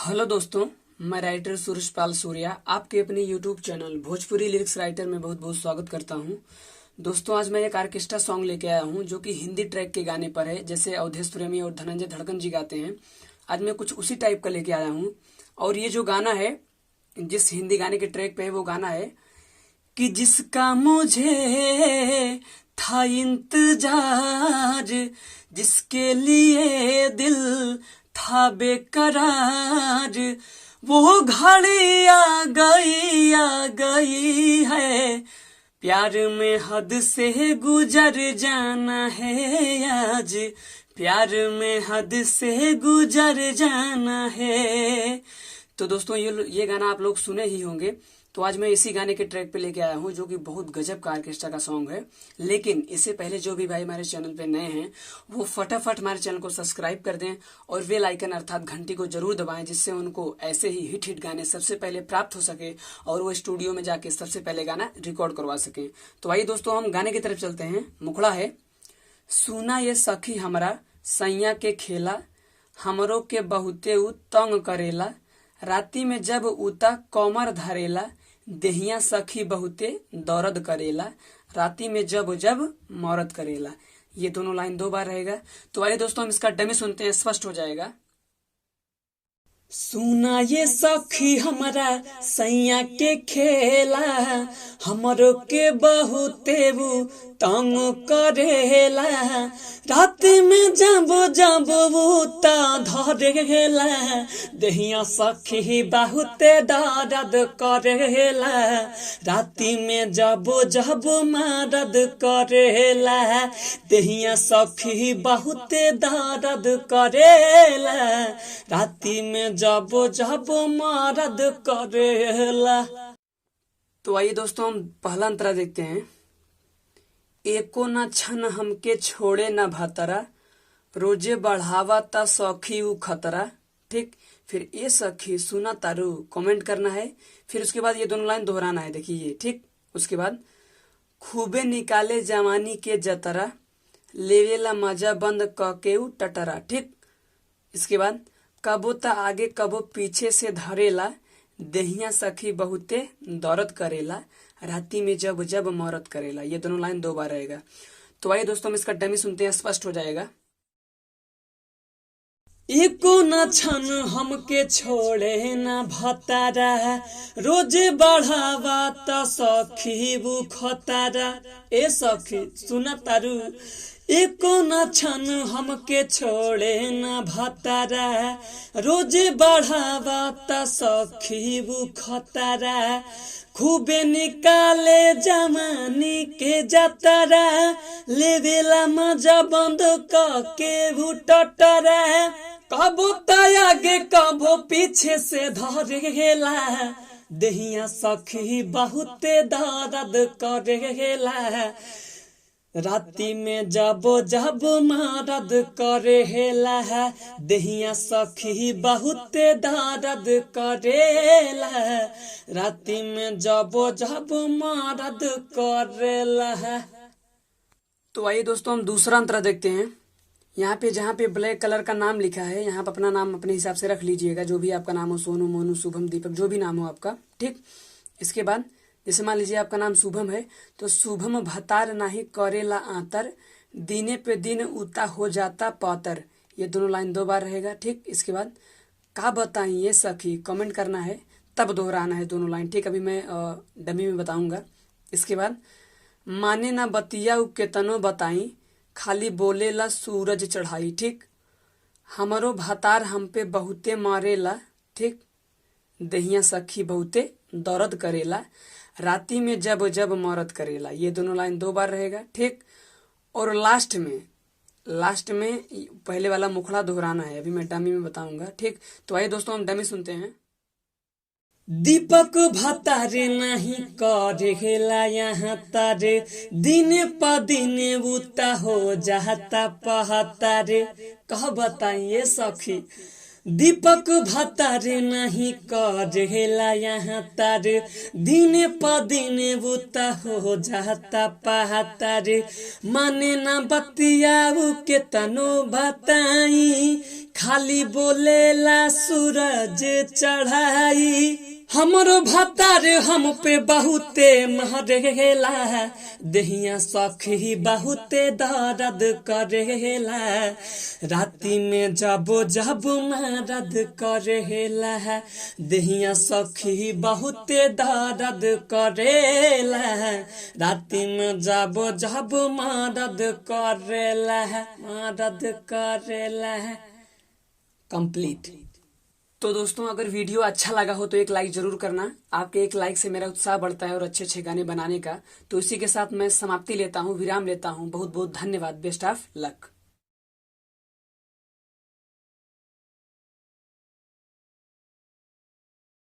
Hello दोस्तों, मैं writer सूरज पाल सूर्या आपके अपने YouTube channel Bhojpuri lyrics writer में बहुत बहुत स्वागत करता हूं। दोस्तों, आज मैं एक ऑर्केस्ट्रा सॉन्ग लेके आया हूं जो कि हिंदी ट्रैक के गाने पर है, जैसे अवधेश प्रेमी और धनंजय धड़कन जी गाते हैं। आज मैं कुछ उसी टाइप का लेके आया हूं। और ये जो गाना है, जिस हिंदी गाने के ट्रैक पे है, वो गाना है कि जिसका मुझे था इंतजार, जिसके लिए दिल था बेकरार, वो घड़ी आ गई है। प्यार में हद से गुजर जाना है आज, प्यार में हद से गुजर जाना है। तो दोस्तों, ये गाना आप लोग सुने ही होंगे। तो आज मैं इसी गाने के ट्रैक पे लेके आया हूँ जो कि बहुत गजब का ऑर्केस्ट्रा का सॉन्ग है। लेकिन इससे पहले जो भी भाई हमारे चैनल पे नए हैं वो फटाफट हमारे चैनल को सब्सक्राइब कर दें और बेल आइकन अर्थात घंटी को जरूर दबाएं, जिससे उनको ऐसे ही हिट गाने सबसे पहले प्राप्त हो सके और वो स्टूडियो में जाके सबसे पहले गाना रिकॉर्ड करवा सके। तो आइए दोस्तों, हम गाने की तरफ चलते हैं। मुखड़ा है, सुना ये सखी हमरा सैया के खेला, हमरो के बहुते उ तंग करेला, राती में जब उता कमर धरेला, देहिया सखी बहुते दर्द करेला, राती में जब जब मौरत करेला। ये दोनों लाइन 2 बार रहेगा। तो आइए दोस्तों, हम इसका डमी सुनते हैं, स्पष्ट हो जाएगा। सुना ये सखी हमरा सैया के खेला, हमरो के बहुते उ तंग करेला, रात में जब जब उता धरेला, देहिया सखी बहुते दर्द करेला, राती में जब जब मदद करेला, देहिया सखी बहुते दर्द करेला, राती में जब जब मदद करेला। तो आइए दोस्तों, हम पहला अंतरा देखते हैं। एको न छन हमके छोड़े न भतरा, रोजे बढ़ावा ता सखी उ खतरा। ठीक, फिर ए सखी सुना तारू, कमेंट करना है। फिर उसके बाद ये दोनों लाइन दोहराना है, देखिए ये। ठीक, उसके बाद खूबे निकाले जवानी के जतरा, लेवेला मजा बंद कके उ टटरा। ठीक, इसके बाद कबो ता आगे कबो पीछे से धरेला, देहिया सखी बहुते दर्द करेला, राती में जब जब मौरत करेला। ये दोनों लाइन 2 बार रहेगा। तो आइए दोस्तों, हम इसका डमी सुनते हैं, स्पष्ट हो जाएगा। एको न छन हमके छोड़े न भतारा, रोजे बढ़ावा त सखी उ खतरा। ए सखी सुना तारू, एको न छन हमके छोड़े न भतारा, रोजे बढ़ावा त सखी उ खतरा, खूबे निकाले जवानी के जतरा, लेवेला मजा बंद कके उ टटरा, कबो आगे कबो पीछे से धरेला, देहिया सखी बहुते दर्द करेला, राती में जब जब मदद करेला, देहिया सखी बहुते दर्द करेला, राती में जब जब मदद करेला। तो आइए दोस्तों, हम दूसरा अंतरा देखते हैं। यहाँ पे जहाँ पे ब्लैक कलर का नाम लिखा है, यहाँ पे अपना नाम अपने हिसाब से रख लीजिएगा, जो भी आपका नाम हो, सोनू, मोनू, शुभम, दीपक, जो भी नाम हो आपका। ठीक, इसके बाद जैसे मान लीजिए आपका नाम शुभम है, तो शुभम भतार नाही करेला आतर, दिने पे दिन उता हो जाता पातर। ये दोनों लाइन 2 बार रहेगा। ठीक, इसके बाद का बताई ये सखी, कमेंट करना है, तब दोहराना है दोनों लाइन। ठीक, अभी मैं डमी में बताऊंगा। इसके बाद माने ना बतिया उ केतनो बताई, खाली बोलेला सूरज चढ़ाई। ठीक, हमरो भतार हम पे बहुते मारेला, ठीक, देहिया सखी बहुते दर्द करेला, राती में जब जब मौरत करेला। ये दोनों लाइन 2 बार रहेगा। ठीक, और लास्ट में पहले वाला मुखड़ा दोहराना है, अभी मैं डमी में बताऊंगा। ठीक, तो आइए दोस्तों, हम डमी सुनते हैं। दीपक भतारे नहीं करेला यहाँ तारे, दिन प दिन उता हो जाता पहतारे। कह बताइए सखी, दीपक भतार नहीं करेला यहाँ तार, दिन प दिन बुता हो जाता पहातार, माने ना बतियाऊ के तनो बताई, खाली बोलेला सूरज चढ़ाई। हमरो भतार हम पे बहुते महरेला, देहिया सखी बहुते दर्द करेला, राती में जबो जब मदद करेला, देहिया सखी बहुते दर्द करेला, राती में जबो जब मदद करेला। कंप्लीट। तो दोस्तों अगर वीडियो अच्छा लगा हो तो एक लाइक जरूर करना। आपके एक लाइक से मेरा उत्साह बढ़ता है और अच्छे अच्छे गाने बनाने का। तो इसी के साथ मैं समाप्ति लेता हूँ, विराम लेता हूँ। बहुत बहुत धन्यवाद। Best of luck.